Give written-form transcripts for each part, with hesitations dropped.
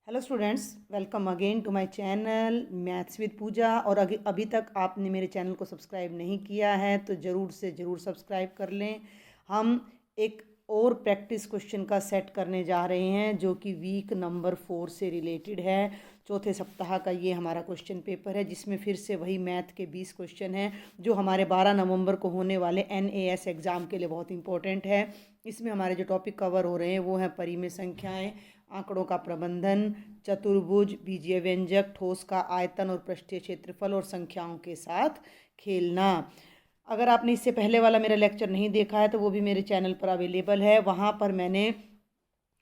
Hello students, welcome again to my channel maths with Puja. और अभी तक आपने मेरे चैनल को सब्सक्राइब नहीं किया है तो ज़रूर से ज़रूर सब्सक्राइब कर लें। हम एक और प्रैक्टिस क्वेश्चन का सेट करने जा रहे हैं जो कि वीक नंबर 4 से रिलेटेड है। चौथे सप्ताह का ये हमारा क्वेश्चन पेपर है जिसमें फिर से वही मैथ के 20 क्वेश्चन हैं जो हमारे 12 नवंबर को होने वाले NAS एग्ज़ाम के लिए बहुत इंपॉर्टेंट है। इसमें हमारे जो टॉपिक कवर हो रहे हैं वो हैं परिमेय संख्याएं, आंकड़ों का प्रबंधन, चतुर्भुज, बीजीय व्यंजक, ठोस का आयतन और पृष्ठीय क्षेत्रफल और संख्याओं के साथ खेलना। अगर आपने इससे पहले वाला मेरा लेक्चर नहीं देखा है तो वो भी मेरे चैनल पर अवेलेबल है। वहाँ पर मैंने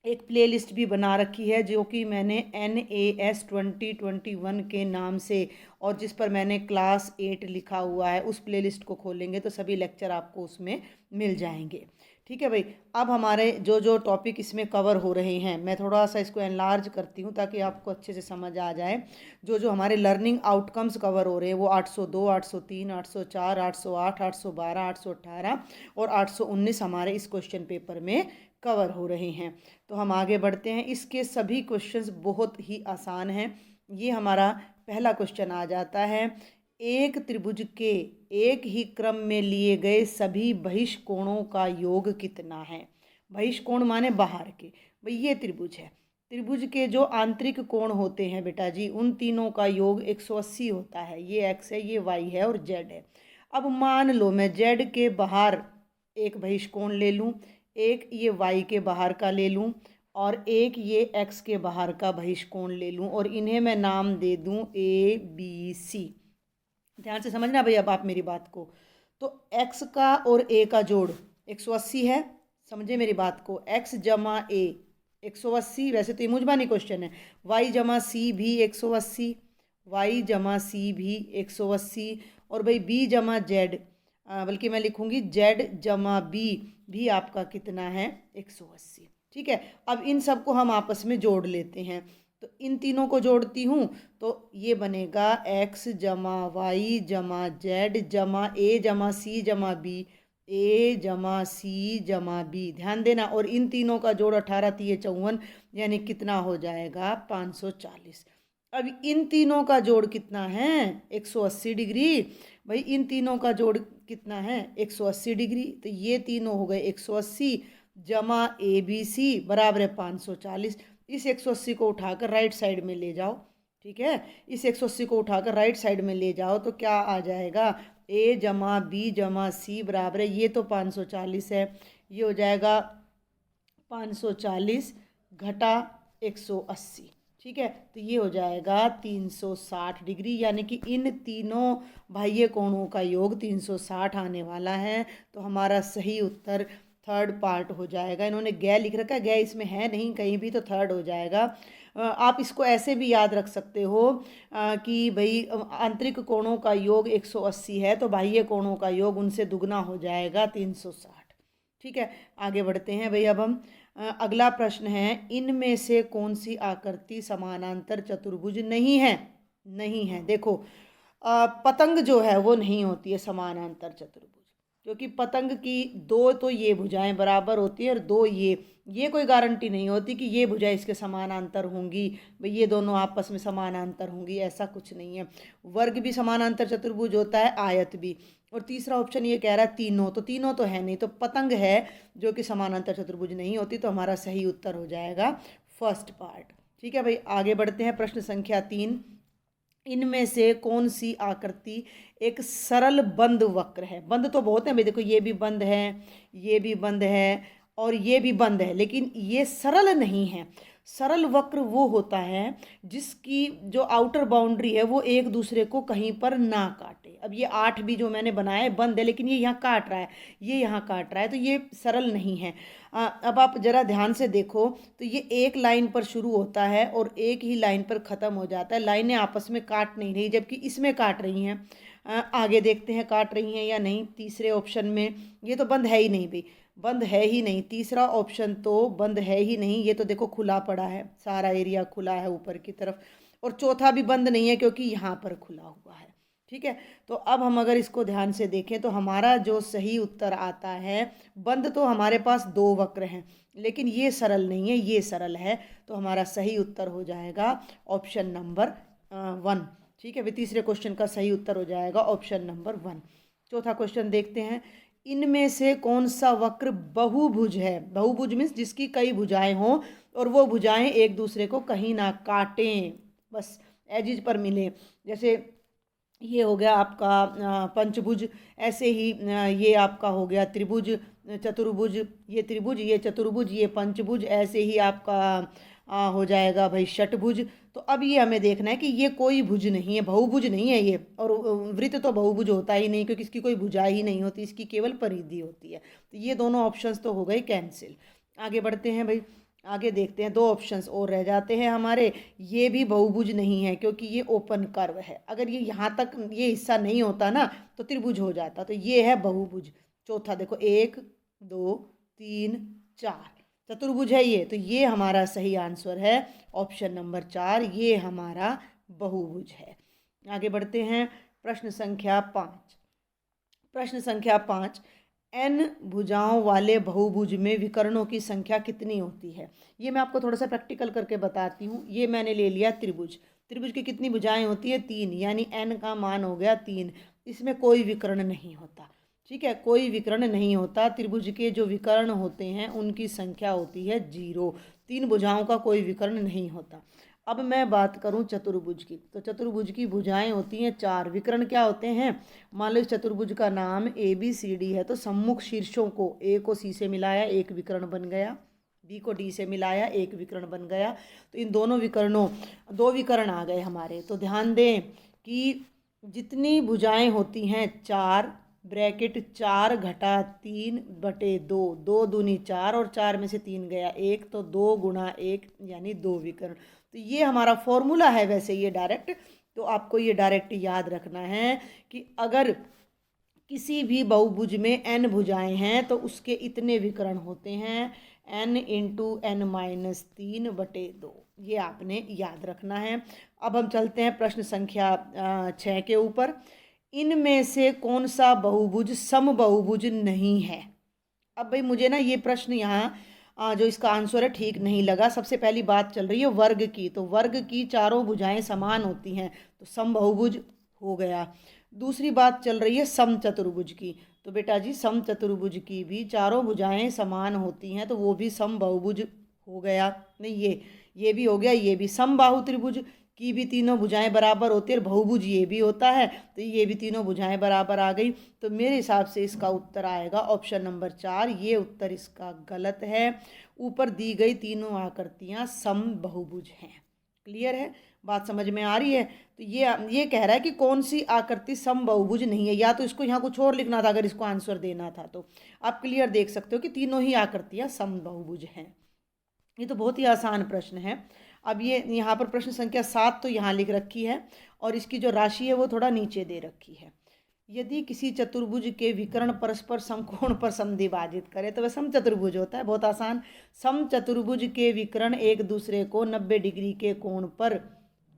एक प्लेलिस्ट भी बना रखी है जो कि मैंने NAS 2021 के नाम से, और जिस पर मैंने क्लास 8 लिखा हुआ है। उस प्लेलिस्ट को खोलेंगे तो सभी लेक्चर आपको उसमें मिल जाएंगे। ठीक है भाई। अब हमारे जो जो टॉपिक इसमें कवर हो रहे हैं मैं थोड़ा सा इसको एनलार्ज करती हूँ ताकि आपको अच्छे से समझ आ जाए। जो जो हमारे लर्निंग आउटकम्स कवर हो रहे हैं वो 802, 803, 804, 808, 812, 818 और 819 हमारे इस क्वेश्चन पेपर में कवर हो रहे हैं। तो हम आगे बढ़ते हैं। इसके सभी क्वेश्चंस बहुत ही आसान हैं। ये हमारा पहला क्वेश्चन आ जाता है। एक त्रिभुज के एक ही क्रम में लिए गए सभी बहिष्कोणों का योग कितना है। बहिष्कोण माने बाहर के। भाई ये त्रिभुज है। त्रिभुज के जो आंतरिक कोण होते हैं बेटा जी, उन तीनों का योग 180 होता है। ये x है, ये y है और z है। अब मान लो मैं z के बाहर एक बहिष्कोण ले लूँ, एक ये y के बाहर का ले लूँ और एक ये x के बाहर का बहिष्कोण ले लूँ और इन्हें मैं नाम दे दूँ ABC। ध्यान से समझना भाई अब आप मेरी बात को। तो x का और a का जोड़ 180 है। समझे मेरी बात को। x जमा a 180, वैसे तो ये मुजबानी क्वेश्चन है। y जमा c भी 180, y जमा c भी 180 और भाई b जमा z, बल्कि मैं लिखूंगी z जमा b भी आपका कितना है 180। ठीक है। अब इन सब को हम आपस में जोड़ लेते हैं। तो इन तीनों को जोड़ती हूँ तो ये बनेगा x जमा वाई जमा जेड जमा a जमा सी जमा बी, a जमा सी जमा बी। ध्यान देना। और इन तीनों का जोड़ 18 तिये 54, यानी कितना हो जाएगा 540। अब इन तीनों का जोड़ कितना है 180 डिग्री। भाई इन तीनों का जोड़ कितना है 180 डिग्री। तो ये तीनों हो गए 180 जमा ABC बराबर है 540। इस 180 को उठाकर राइट साइड में ले जाओ। ठीक है। इस 180 को उठाकर राइट साइड में ले जाओ तो क्या आ जाएगा a जमा बी जमा सी बराबर है, ये तो 540 है, ये हो जाएगा 540 घटा 180। ठीक है। तो ये हो जाएगा 360 डिग्री, यानी कि इन तीनों बाह्य कोणों का योग 360 आने वाला है। तो हमारा सही उत्तर थर्ड पार्ट हो जाएगा। इन्होंने गै लिख रखा है, गै इसमें है नहीं कहीं भी, तो थर्ड हो जाएगा। आप इसको ऐसे भी याद रख सकते हो कि भाई आंतरिक कोणों का योग 180 है तो बाह्य कोणों का योग उनसे दुगना हो जाएगा 360। ठीक है। आगे बढ़ते हैं भाई। अब हम अगला प्रश्न है, इनमें से कौन सी आकृति समानांतर चतुर्भुज नहीं है। नहीं है। देखो पतंग जो है वो नहीं होती है समानांतर चतुर्भुज, क्योंकि पतंग की दो तो ये भुजाएं बराबर होती है और दो ये कोई गारंटी नहीं होती कि ये भुजाएं इसके समानांतर होंगी, भाई ये दोनों आपस में समानांतर होंगी, ऐसा कुछ नहीं है। वर्ग भी समानांतर चतुर्भुज होता है, आयत भी। और तीसरा ऑप्शन ये कह रहा है तीनों, तो तीनों तो है नहीं, तो पतंग है जो कि समानांतर चतुर्भुज नहीं होती। तो हमारा सही उत्तर हो जाएगा फर्स्ट पार्ट। ठीक है भाई। आगे बढ़ते हैं। प्रश्न संख्या 3, इनमें से कौन सी आकृति एक सरल बंद वक्र है। बंद तो बहुत है भाई, देखो ये भी बंद है, ये भी बंद है और ये भी बंद है, लेकिन ये सरल नहीं है। सरल वक्र वो होता है जिसकी जो आउटर बाउंड्री है वो एक दूसरे को कहीं पर ना काटे। अब ये 8 भी जो मैंने बनाया है बंद है, लेकिन ये यहाँ काट रहा है, ये यहाँ काट रहा है, तो ये सरल नहीं है। अब आप जरा ध्यान से देखो तो ये एक लाइन पर शुरू होता है और एक ही लाइन पर ख़त्म हो जाता है। लाइनें आपस में काट नहीं रही, जबकि इसमें काट रही हैं। आगे देखते हैं काट रही हैं या नहीं। तीसरे ऑप्शन में ये तो बंद है ही नहीं भाई, बंद है ही नहीं। तीसरा ऑप्शन तो बंद है ही नहीं, ये तो देखो खुला पड़ा है, सारा एरिया खुला है ऊपर की तरफ। और चौथा भी बंद नहीं है क्योंकि यहाँ पर खुला हुआ है। ठीक है। तो अब हम अगर इसको ध्यान से देखें तो हमारा जो सही उत्तर आता है, बंद तो हमारे पास दो वक्र हैं लेकिन ये सरल नहीं है, ये सरल है, तो हमारा सही उत्तर हो जाएगा ऑप्शन नंबर 1। ठीक है, तीसरे क्वेश्चन का सही उत्तर हो जाएगा ऑप्शन नंबर 1। चौथा क्वेश्चन देखते हैं, इनमें से कौन सा वक्र बहुभुज है? बहुभुज मीन्स जिसकी कई भुजाएं हों और वो भुजाएं एक दूसरे को कहीं ना काटें, बस एजिज पर मिले। जैसे ये हो गया आपका पंचभुज, ऐसे ही ये आपका हो गया त्रिभुज, चतुर्भुज, ये त्रिभुज, ये चतुर्भुज, ये पंचभुज, ऐसे ही आपका हो जाएगा भाई षटभुज। तो अब ये हमें देखना है कि ये कोई भुज नहीं है, बहुभुज नहीं है ये, और वृत्त तो बहुभुज होता ही नहीं क्योंकि इसकी कोई भुजा ही नहीं होती, इसकी केवल परिधि होती है। तो ये दोनों ऑप्शंस तो हो गए कैंसिल। आगे बढ़ते हैं भाई, आगे देखते हैं, दो ऑप्शंस और रह जाते हैं हमारे। ये भी बहुभुज नहीं है क्योंकि ये ओपन कर्व है, अगर ये यहाँ तक ये हिस्सा नहीं होता ना तो त्रिभुज हो जाता, तो ये है बहुभुज। चौथा देखो, 1 2 3 4 चतुर्भुज है ये, तो ये हमारा सही आंसर है ऑप्शन नंबर 4, ये हमारा बहुभुज है। आगे बढ़ते हैं, प्रश्न संख्या 5। प्रश्न संख्या 5, n भुजाओं वाले बहुभुज में विकर्णों की संख्या कितनी होती है? ये मैं आपको थोड़ा सा प्रैक्टिकल करके बताती हूँ। ये मैंने ले लिया त्रिभुज, त्रिभुज की कितनी भुजाएं होती है? 3, यानी n का मान हो गया 3। इसमें कोई विकर्ण नहीं होता, ठीक है, कोई विकर्ण नहीं होता। त्रिभुज के जो विकर्ण होते हैं उनकी संख्या होती है 0, 3 भुजाओं का कोई विकर्ण नहीं होता। अब मैं बात करूं चतुर्भुज की, तो चतुर्भुज की भुजाएं होती हैं 4, विकर्ण क्या होते हैं? मान लो इस चतुर्भुज का नाम ABCD है, तो सम्मुख शीर्षों को A को C से मिलाया, एक विकर्ण बन गया, B को D से मिलाया, एक विकर्ण बन गया। तो इन दोनों विकर्णों, 2 विकर्ण आ गए हमारे। तो ध्यान दें कि जितनी भुजाएं होती हैं 4 ब्रैकेट 4 घटा 3/2, 2 दूनी 4 और 4 में से 3 गया 1, तो 2 गुणा 1 यानी 2 विकर्ण। तो ये हमारा फॉर्मूला है, वैसे ये डायरेक्ट, तो आपको ये डायरेक्ट याद रखना है कि अगर किसी भी बहुभुज में n भुजाएं हैं तो उसके इतने विकर्ण होते हैं, n × n-3/2, ये आपने याद रखना है। अब हम चलते हैं प्रश्न संख्या 6 के ऊपर। इनमें से कौन सा बहुभुज समबाहुभुज नहीं है? अब भाई मुझे ना ये प्रश्न यहाँ जो इसका आंसर है ठीक नहीं लगा। सबसे पहली बात चल रही है वर्ग की, तो वर्ग की चारों भुजाएं समान होती हैं तो समबाहुभुज हो गया। दूसरी बात चल रही है समचतुर्भुज की, तो बेटा जी समचतुर्भुज की भी चारों भुजाएं समान होती हैं तो वो भी समबाहुभुज हो गया। नहीं, ये भी हो गया, ये भी। समबाहु त्रिभुज की भी तीनों भुजाएं बराबर होती है और बहुभुज ये भी होता है, तो ये भी तीनों भुजाएं बराबर आ गई। तो मेरे हिसाब से इसका उत्तर आएगा ऑप्शन नंबर 4, ये उत्तर इसका गलत है। ऊपर दी गई तीनों आकृतियां समबाहुभुज हैं। क्लियर है, बात समझ में आ रही है? तो ये कह रहा है कि कौन सी आकृति समबाहुभुज नहीं है, या तो इसको यहाँ कुछ और लिखना था अगर इसको आंसर देना था। तो आप क्लियर देख सकते हो कि तीनों ही आकृतियां समबाहुभुज हैं। ये तो बहुत ही आसान प्रश्न है। अब ये यहाँ पर प्रश्न संख्या 7 तो यहाँ लिख रखी है और इसकी जो राशि है वो थोड़ा नीचे दे रखी है। यदि किसी चतुर्भुज के विकर्ण परस्पर समकोण पर समद्विभाजित करे तो वह समचतुर्भुज होता है। बहुत आसान। समचतुर्भुज के विकर्ण एक दूसरे को 90 डिग्री के कोण पर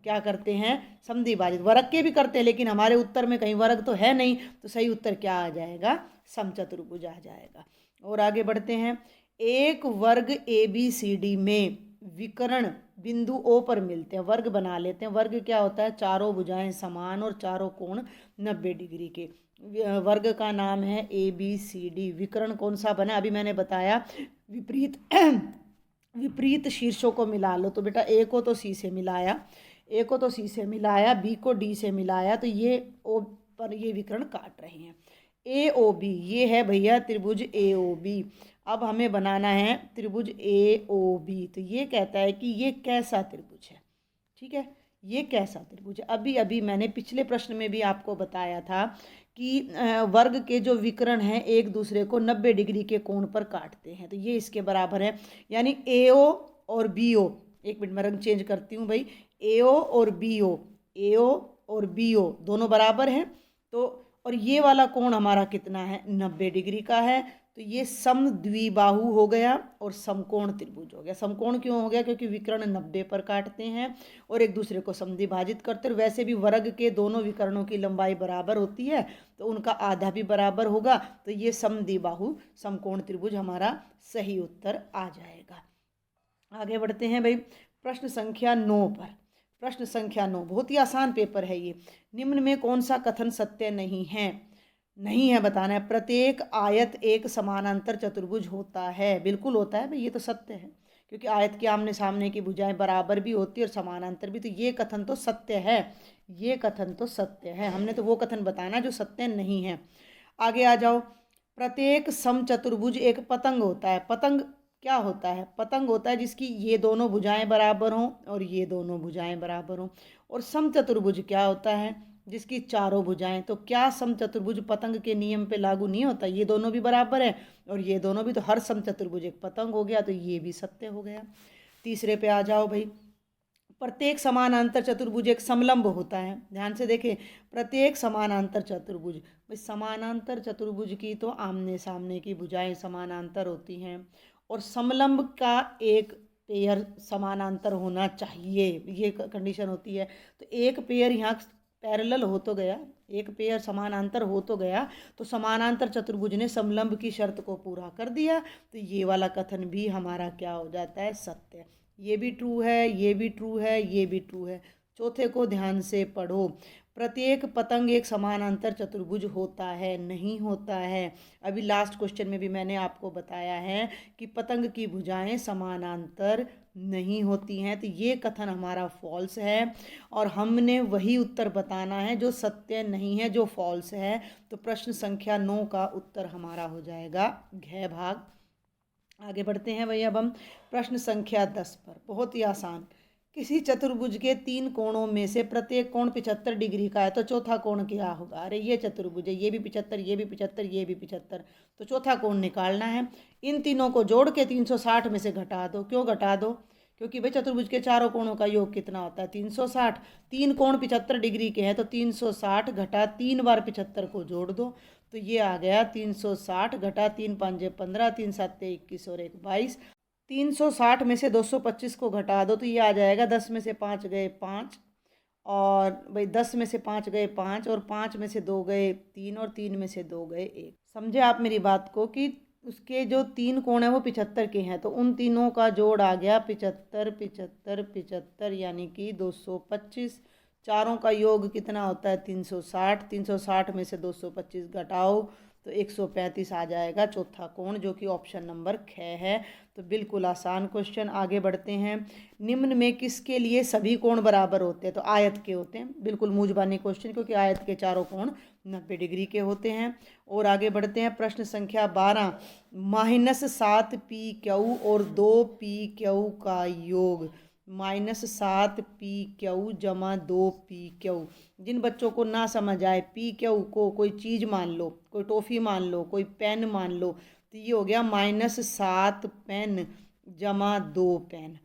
क्या करते हैं? समद्विभाजित। वर्ग के भी करते हैं लेकिन हमारे उत्तर में कहीं वर्ग तो है नहीं, तो सही उत्तर क्या आ जाएगा? समचतुर्भुज आ जाएगा। और आगे बढ़ते हैं। एक वर्ग ABCD में विकर्ण बिंदु O पर मिलते हैं, वर्ग बना लेते हैं। वर्ग क्या होता है? चारों भुजाएं समान और चारों कोण 90 डिग्री के। वर्ग का नाम है ABCD। विकर्ण कौन सा बना? अभी मैंने बताया विपरीत शीर्षों को मिला लो। तो बेटा A को तो C से मिलाया, A को तो C से मिलाया, B को D से मिलाया, तो ये O पर ये विकर्ण काट रहे हैं। AOB, ये है भैया त्रिभुज AOB। अब हमें बनाना है त्रिभुज AOB। तो ये कहता है कि ये कैसा त्रिभुज है? ठीक है, ये कैसा त्रिभुज है? अभी अभी मैंने पिछले प्रश्न में भी आपको बताया था कि वर्ग के जो विकर्ण हैं एक दूसरे को 90 डिग्री के कोण पर काटते हैं, तो ये इसके बराबर है। यानी AO और BO, एक मिनट में रंग चेंज करती हूँ भाई, AO और BO दोनों बराबर हैं। तो और ये वाला कोण हमारा कितना है? 90 डिग्री का है। तो ये समद्विबाहु हो गया और समकोण त्रिभुज हो गया। समकोण क्यों हो गया? क्योंकि विकर्ण 90 पर काटते हैं और एक दूसरे को समद्विभाजित करते हैं। वैसे भी वर्ग के दोनों विकर्णों की लंबाई बराबर होती है तो उनका आधा भी बराबर होगा। तो ये समद्विबाहु समकोण त्रिभुज हमारा सही उत्तर आ जाएगा। आगे बढ़ते हैं भाई प्रश्न संख्या 9 पर। प्रश्न संख्या 9 बहुत ही आसान पेपर है ये। निम्न में कौन सा कथन सत्य नहीं है? नहीं है बताना है। प्रत्येक आयत एक समानांतर चतुर्भुज होता है। बिल्कुल होता है भाई, ये तो सत्य है, क्योंकि आयत के आमने सामने की भुजाएं बराबर भी होती है और समानांतर भी। तो ये कथन तो सत्य है, ये कथन तो सत्य है। हमने तो वो कथन बताना जो सत्य नहीं है। आगे आ जाओ। प्रत्येक समचतुर्भुज एक पतंग होता है। पतंग क्या होता है? पतंग होता है जिसकी ये दोनों भुजाएं बराबर हों और ये दोनों भुजाएं बराबर हों। और समचतुर्भुज क्या होता है? जिसकी चारों भुजाएं। तो क्या समचतुर्भुज पतंग के नियम पे लागू नहीं होता? ये दोनों भी बराबर है और ये दोनों भी, तो हर समचतुर्भुज एक पतंग हो गया। तो ये भी सत्य हो गया। तीसरे पे आ जाओ भाई। प्रत्येक समानांतर चतुर्भुज एक समलंब होता है। ध्यान से देखें, प्रत्येक समानांतर चतुर्भुज, भाई समानांतर चतुर्भुज की तो आमने सामने की भुजाएं समानांतर होती हैं और समलंब का एक पेयर समानांतर होना चाहिए, ये कंडीशन होती है। तो एक पेयर यहाँ पैरेलल हो तो गया, एक पेयर समानांतर हो तो गया, तो समानांतर चतुर्भुज ने समलंब की शर्त को पूरा कर दिया। तो ये वाला कथन भी हमारा क्या हो जाता है? सत्य। ये भी ट्रू है, ये भी ट्रू है, ये भी ट्रू है। चौथे को ध्यान से पढ़ो। प्रत्येक पतंग एक समानांतर चतुर्भुज होता है, नहीं होता है। अभी लास्ट क्वेश्चन में भी मैंने आपको बताया है कि पतंग की भुजाएं समानांतर नहीं होती हैं। तो ये कथन हमारा फॉल्स है और हमने वही उत्तर बताना है जो सत्य नहीं है, जो फॉल्स है। तो प्रश्न संख्या 9 का उत्तर हमारा हो जाएगा घ भाग। आगे बढ़ते हैं भैया। अब हम प्रश्न संख्या 10 पर। बहुत ही आसान। किसी चतुर्भुज के 3 कोणों में से प्रत्येक कोण 75 डिग्री का है, तो चौथा कोण क्या होगा? अरे ये चतुर्भुज है, ये भी 75, ये भी 75, ये भी 75, तो चौथा कोण निकालना है। इन तीनों को जोड़ के 360 में से घटा दो। क्यों घटा दो? क्योंकि भाई चतुर्भुज के चारों कोणों का योग कितना होता है? 360। 3 कोण 75 डिग्री के हैं, तो 360 घटा 3 बार 75 को जोड़ दो। तो ये आ गया 360 घटा 3 5 15, 3 7 21 और 1 22। 360 में से 225 को घटा दो तो ये आ जाएगा 10 में से 5 गए 5, और भाई 10 में से 5 गए 5, और 5 में से 2 गए 3, और 3 में से 2 गए 1। समझे आप मेरी बात को कि उसके जो 3 कोण हैं वो 75 के हैं, तो उन तीनों का जोड़ आ गया 75 75 75, यानी कि 225। चारों का योग कितना होता है? 360। 360 में से 225 घटाओ तो 135 आ जाएगा चौथा कोण, जो कि ऑप्शन नंबर ख है। तो बिल्कुल आसान क्वेश्चन। आगे बढ़ते हैं। निम्न में किसके लिए सभी कोण बराबर होते हैं? तो आयत के होते हैं। बिल्कुल मूंजबानी क्वेश्चन, क्योंकि आयत के चारों कोण 90 डिग्री के होते हैं। और आगे बढ़ते हैं। प्रश्न संख्या 12। -7 PQ और 2 PQ का योग। -7 PQ जमा 2 PQ। जिन बच्चों को ना समझ आए, PQ को कोई चीज़ मान लो, कोई टॉफ़ी मान लो, कोई पेन मान लो, तो ये हो गया -7 पेन जमा 2 पेन।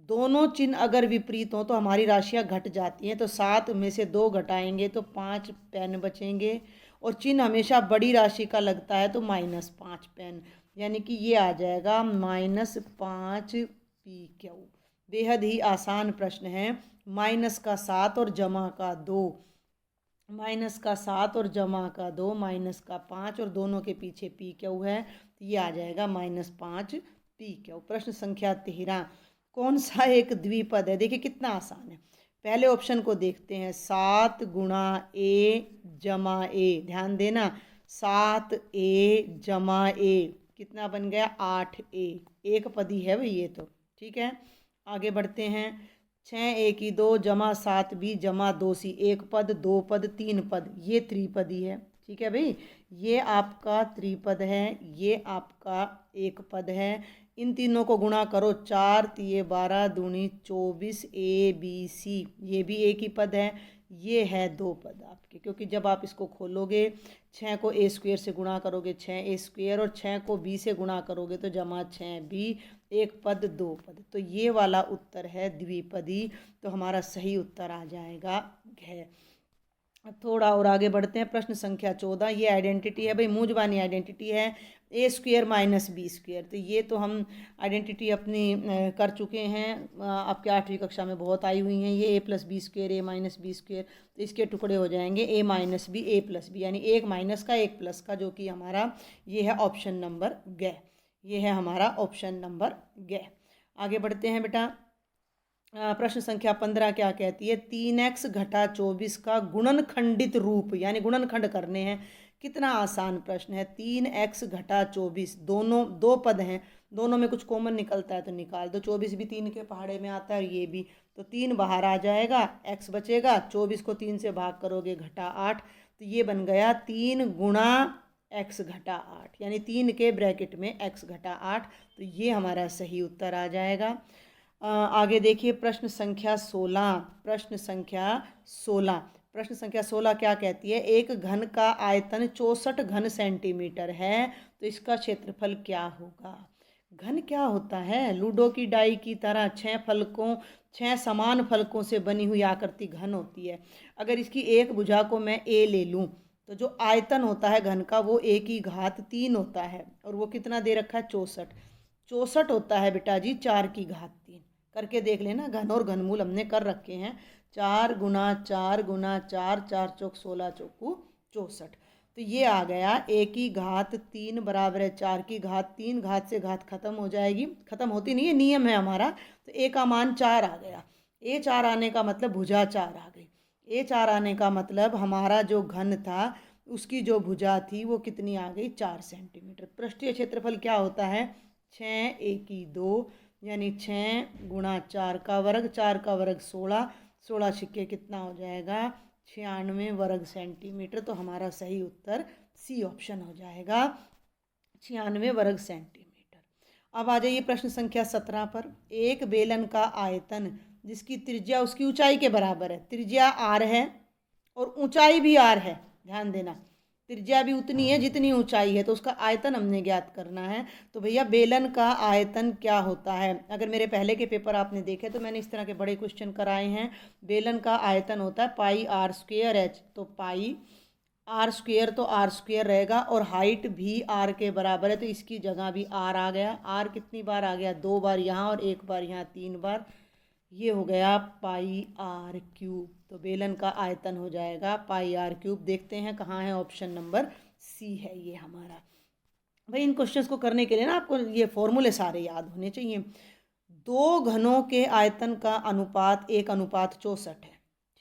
दोनों चिन्ह अगर विपरीत हों तो हमारी राशियां घट जाती हैं। तो 7 में से 2 घटाएंगे तो 5 पेन बचेंगे, और चिन्ह हमेशा बड़ी राशि का लगता है, तो -5 पेन, यानी कि ये आ जाएगा -5 PQ। बेहद ही आसान प्रश्न है। -7 और जमा का 2, -7 और जमा का 2, -5, और दोनों के पीछे PQ है, तो ये आ जाएगा -5 PQ। प्रश्न संख्या 13। कौन सा एक द्विपद है? देखिए कितना आसान है। पहले ऑप्शन को देखते हैं। 7 गुणा A जमा A। ध्यान देना, 7A जमा A कितना बन गया? 8A। एक पदी है भाई ये तो, ठीक है। आगे बढ़ते हैं। 6A की 2 जमा 7B जमा 2C। एक पद, दो पद, तीन पद, ये त्रिपदी है, ठीक है भाई। ये आपका त्रिपद है, ये आपका एक पद है। इन तीनों को गुणा करो, 4 तिये 12 दूनी 24 ABC, ये भी एक ही पद है। ये है दो पद आपके, क्योंकि जब आप इसको खोलोगे 6 को A² से गुणा करोगे 6A², और 6 को B से गुणा करोगे तो जमा 6B। एक पद दो पद, तो ये वाला उत्तर है द्विपदी। तो हमारा सही उत्तर आ जाएगा घ। अब थोड़ा और आगे बढ़ते हैं। प्रश्न संख्या 14, ये आइडेंटिटी है भाई, मूंजबानी आइडेंटिटी है, ए स्क्वेयर माइनस बी स्क्वेयर। तो ये तो हम आइडेंटिटी अपनी कर चुके हैं, आपके 8वीं कक्षा में बहुत आई हुई हैं। ये ए प्लस बी स्क्वेयर, ए माइनस बी स्क्वेयर, तो इसके टुकड़े हो जाएंगे ए माइनस बी, ए प्लस बी, यानी एक माइनस का एक प्लस का, जो कि हमारा ये है ऑप्शन नंबर ग। ये है हमारा ऑप्शन नंबर ग। आगे बढ़ते हैं बेटा। प्रश्न संख्या 15 क्या कहती है? 3x घटा 24 का गुणनखंडित रूप, यानी गुणनखंड करने हैं। कितना आसान प्रश्न है। 3x घटा 24, दोनों दो पद हैं, दोनों में कुछ कॉमन निकलता है तो निकाल दो। 24 भी 3 के पहाड़े में आता है और ये भी, तो 3 बाहर आ जाएगा, x बचेगा। 24 को 3 से भाग करोगे, घटा 8, तो ये बन गया 3 गुणा x घटा 8, यानी 3 के ब्रैकेट में x घटा 8। तो ये हमारा सही उत्तर आ जाएगा। आगे देखिए प्रश्न संख्या 16। प्रश्न संख्या 16, प्रश्न संख्या 16 क्या कहती है? एक घन का आयतन 64 घन सेंटीमीटर है, तो इसका क्षेत्रफल क्या होगा? घन क्या होता है? लूडो की डाई की तरह 6 समान फलकों से बनी हुई आकृति घन होती है। अगर इसकी एक भुजा को मैं ए ले लूँ, तो जो आयतन होता है घन का वो ए की घात 3 होता है, और वो कितना दे रखा है? 64 होता है बेटा जी 4 की घात 3। करके देख लेना, घन और घनमूल हमने कर रखे हैं। 4 गुना 4 गुना 4, 4 चौक 16 चौकू 64। तो ये आ गया ए की घात 3 बराबर है 4 की घात 3। घात से घात खत्म हो जाएगी, खत्म होती नहीं है, नियम है हमारा। तो ए का मान 4 आ गया। ए 4 आने का मतलब भुजा 4 आ गई। ए 4 आने का मतलब हमारा जो घन था उसकी जो भुजा थी वो कितनी आ गई? 4 सेंटीमीटर। पृष्ठीय क्षेत्रफल क्या होता है? 6 ए की 2, यानी 6 गुणा 4 का वर्ग, 4 का वर्ग 16, 16 छिक्के कितना हो जाएगा? 96 वर्ग सेंटीमीटर। तो हमारा सही उत्तर सी ऑप्शन हो जाएगा, 96 वर्ग सेंटीमीटर। अब आ जाइए प्रश्न संख्या 17 पर। एक बेलन का आयतन जिसकी त्रिज्या उसकी ऊंचाई के बराबर है, त्रिज्या आर है और ऊंचाई भी आर है, ध्यान देना, त्रिज्या भी उतनी है जितनी ऊंचाई है, तो उसका आयतन हमने ज्ञात करना है। तो भैया बेलन का आयतन क्या होता है? अगर मेरे पहले के पेपर आपने देखे तो मैंने इस तरह के बड़े क्वेश्चन कराए हैं। बेलन का आयतन होता है पाई आर स्क्वेयर एच, तो पाई आर स्क्वेयर तो आर स्क्वेयर रहेगा, और हाइट भी आर के बराबर है, तो इसकी जगह भी आर आ गया। आर कितनी बार आ गया? 2 बार यहाँ और 1 बार यहाँ, 3 बार। ये हो गया पाई आर क्यूब। तो बेलन का आयतन हो जाएगा पाई आर क्यूब। देखते हैं कहाँ है, ऑप्शन नंबर सी है ये हमारा। भाई इन क्वेश्चंस को करने के लिए ना आपको ये फॉर्मूले सारे याद होने चाहिए। दो घनों के आयतन का अनुपात 1:64 है,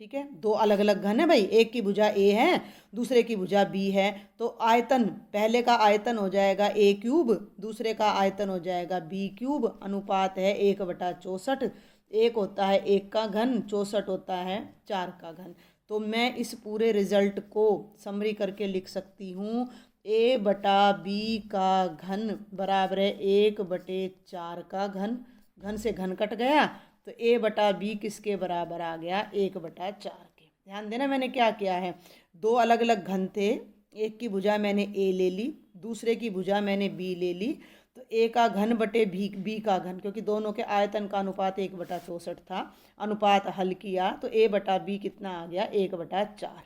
ठीक है। दो अलग अलग घन है भाई, एक की भुजा ए है, दूसरे की भुजा बी है, तो आयतन, पहले का आयतन हो जाएगा ए क्यूब, दूसरे का आयतन हो जाएगा बी क्यूब। अनुपात है 1/64। एक होता है 1 का घन, 64 होता है 4 का घन। तो मैं इस पूरे रिजल्ट को समरी करके लिख सकती हूँ, a/b का घन बराबर है 1/4 का घन। घन से घन कट गया, तो a/b किसके बराबर आ गया? 1/4 के। ध्यान देना मैंने क्या किया है, दो अलग अलग घन थे, एक की भुजा मैंने a ले ली, दूसरे की भुजा मैंने b ले ली, तो a का घन बटे b का घन, क्योंकि दोनों के आयतन का अनुपात 1/64 था। अनुपात हल किया तो a/b कितना आ गया? 1/4।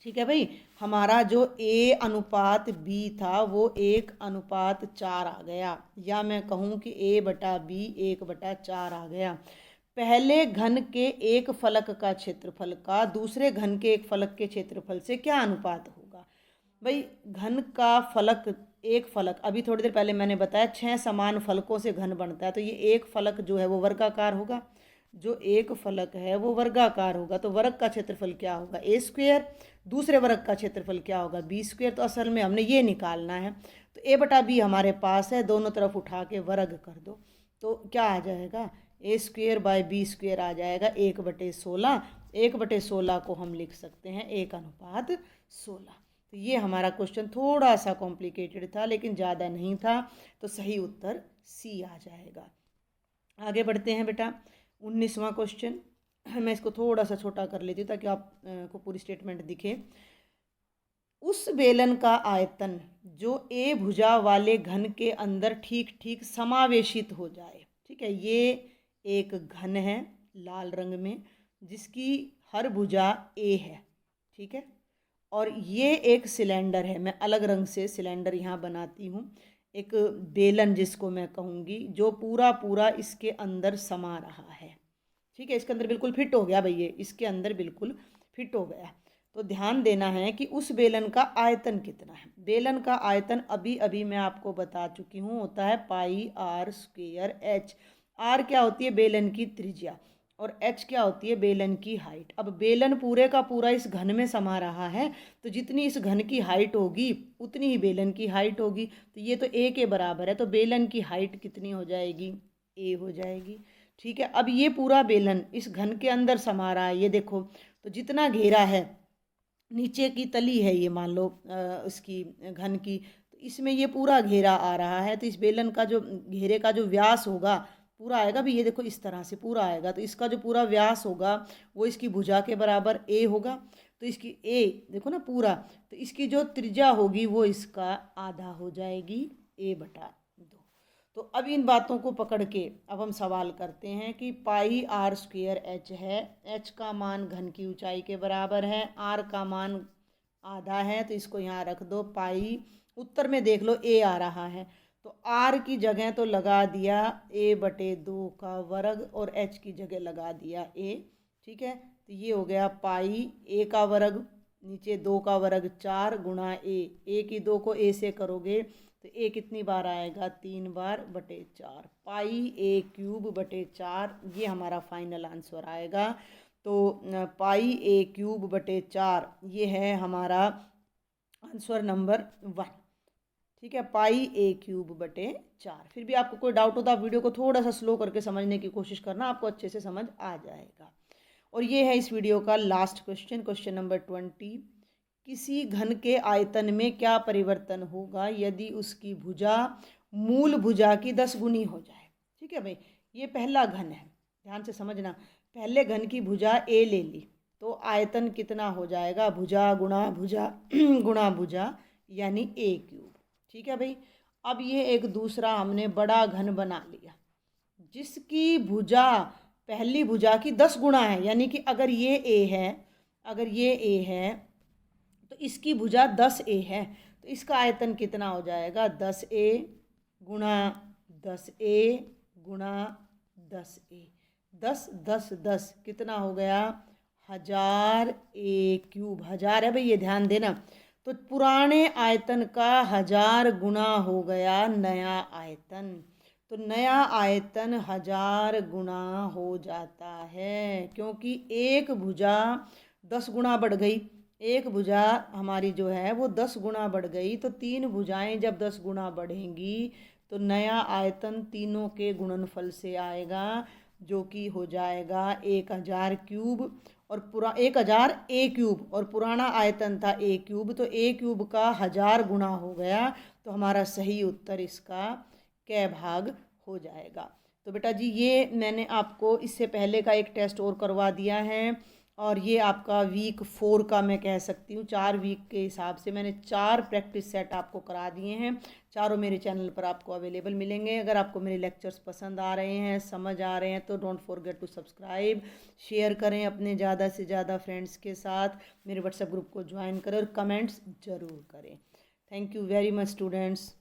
ठीक है भाई, हमारा जो a अनुपात b था वो 1:4 आ गया, या मैं कहूँ कि a/b 1/4 आ गया। पहले घन के एक फलक का क्षेत्रफल का दूसरे घन के एक फलक के क्षेत्रफल से क्या अनुपात होगा? भाई घन का फलक, एक फलक, अभी थोड़ी देर पहले मैंने बताया 6 समान फलकों से घन बनता है, तो ये एक फलक जो है वो वर्गाकार होगा। जो एक फलक है वो वर्गाकार होगा, तो वर्ग का क्षेत्रफल क्या होगा? A square. दूसरे वर्ग का क्षेत्रफल क्या होगा? B square. तो असल में हमने ये निकालना है, तो a/b हमारे पास है, दोनों तरफ उठा के वर्ग कर दो, तो क्या आ जाएगा? a²/b² आ जाएगा 1/16। 1/16 को हम लिख सकते हैं 1:16। तो ये हमारा क्वेश्चन थोड़ा सा कॉम्प्लिकेटेड था, लेकिन ज़्यादा नहीं था, तो सही उत्तर सी आ जाएगा। आगे बढ़ते हैं बेटा, 19वां क्वेश्चन। मैं इसको थोड़ा सा छोटा कर लेती हूँ ताकि आप को पूरी स्टेटमेंट दिखे। उस बेलन का आयतन जो ए भुजा वाले घन के अंदर ठीक ठीक समावेशित हो जाए, ठीक है। ये एक घन है लाल रंग में, जिसकी हर भुजा ए है, ठीक है। और ये एक सिलेंडर है, मैं अलग रंग से सिलेंडर यहाँ बनाती हूँ, एक बेलन जिसको मैं कहूँगी, जो पूरा पूरा इसके अंदर समा रहा है। ठीक है, इसके अंदर बिल्कुल फिट हो गया भाई, ये इसके अंदर बिल्कुल फिट हो गया। तो ध्यान देना है कि उस बेलन का आयतन कितना है। बेलन का आयतन अभी अभी मैं आपको बता चुकी हूँ, होता है पाई आर स्क्वेयर एच। आर क्या होती है? बेलन की त्रिज्या। और एच क्या होती है? बेलन की हाइट। अब बेलन पूरे का पूरा इस घन में समा रहा है, तो जितनी इस घन की हाइट होगी उतनी ही बेलन की हाइट होगी। तो ये तो ए के बराबर है, तो बेलन की हाइट कितनी हो जाएगी? ए हो जाएगी। ठीक है, अब ये पूरा बेलन इस घन के अंदर समा रहा है, ये देखो। तो जितना घेरा है, नीचे की तली है ये, मान लो उसकी घन की, तो इसमें ये पूरा घेरा आ रहा है। तो इस बेलन का जो घेरे का जो व्यास होगा पूरा आएगा भी, ये देखो इस तरह से पूरा आएगा। तो इसका जो पूरा व्यास होगा वो इसकी भुजा के बराबर ए होगा। तो इसकी ए देखो ना पूरा, तो इसकी जो त्रिज्या होगी वो इसका आधा हो जाएगी, ए बटा 2। तो अब इन बातों को पकड़ के अब हम सवाल करते हैं कि पाई आर स्क्वेयर एच है, एच का मान घन की ऊंचाई के बराबर है, आर का मान आधा है, तो इसको यहाँ रख दो पाई। उत्तर में देख लो ए आ रहा है, तो आर की जगह तो लगा दिया ए बटे 2 का वर्ग, और एच की जगह लगा दिया ए। ठीक है, तो ये हो गया पाई ए का वर्ग, नीचे 2 का वर्ग 4 गुणा ए की 2 को ए से करोगे तो ए कितनी बार आएगा? 3 बार बटे 4, पाई ए क्यूब बटे 4, ये हमारा फाइनल आंसर आएगा। तो पाई ए क्यूब बटे 4 ये है हमारा आंसर नंबर 1। ठीक है, पाई ए क्यूब बटे 4। फिर भी आपको कोई डाउट हो तो आप वीडियो को थोड़ा सा स्लो करके समझने की कोशिश करना, आपको अच्छे से समझ आ जाएगा। और ये है इस वीडियो का लास्ट क्वेश्चन, क्वेश्चन नंबर 20। किसी घन के आयतन में क्या परिवर्तन होगा यदि उसकी भुजा मूल भुजा की 10 गुनी हो जाए? ठीक है भाई, ये पहला घन है, ध्यान से समझना। पहले घन की भुजा ए ले ली तो आयतन कितना हो जाएगा? भुजा गुणा भुजा गुणा भुजा, यानी ए क्यूब। ठीक है भाई, अब ये एक दूसरा हमने बड़ा घन बना लिया जिसकी भुजा पहली भुजा की 10 गुणा है, यानी कि अगर ये ए है, अगर ये ए है तो इसकी भुजा 10 ए है, तो इसका आयतन कितना हो जाएगा? 10 ए गुणा 10 ए गुणा 10 ए, 10 10 10 कितना हो गया? 1000 ए क्यूब। 1000 है भाई, ये ध्यान देना। तो पुराने आयतन का 1000 गुणा हो गया नया आयतन। तो नया आयतन 1000 गुणा हो जाता है, क्योंकि एक भुजा 10 गुणा बढ़ गई। एक भुजा हमारी जो है वो 10 गुणा बढ़ गई, तो 3 भुजाएं जब 10 गुणा बढ़ेंगी तो नया आयतन तीनों के गुणनफल से आएगा, जो कि हो जाएगा 1000 क्यूब। और 1000 ए क्यूब, और पुराना आयतन था ए क्यूब, तो ए क्यूब का 1000 गुणा हो गया। तो हमारा सही उत्तर इसका कै भाग हो जाएगा। तो बेटा जी, ये मैंने आपको इससे पहले का एक टेस्ट और करवा दिया है, और ये आपका वीक 4 का मैं कह सकती हूँ। 4 वीक के हिसाब से मैंने 4 प्रैक्टिस सेट आपको करा दिए हैं, चारों मेरे चैनल पर आपको अवेलेबल मिलेंगे। अगर आपको मेरे लेक्चर्स पसंद आ रहे हैं, समझ आ रहे हैं, तो don't forget to subscribe, share करें अपने ज़्यादा से ज़्यादा फ्रेंड्स के साथ, मेरे व्हाट्सएप ग्रुप को ज्वाइन करें और कमेंट्स ज़रूर करें। Thank you very much students.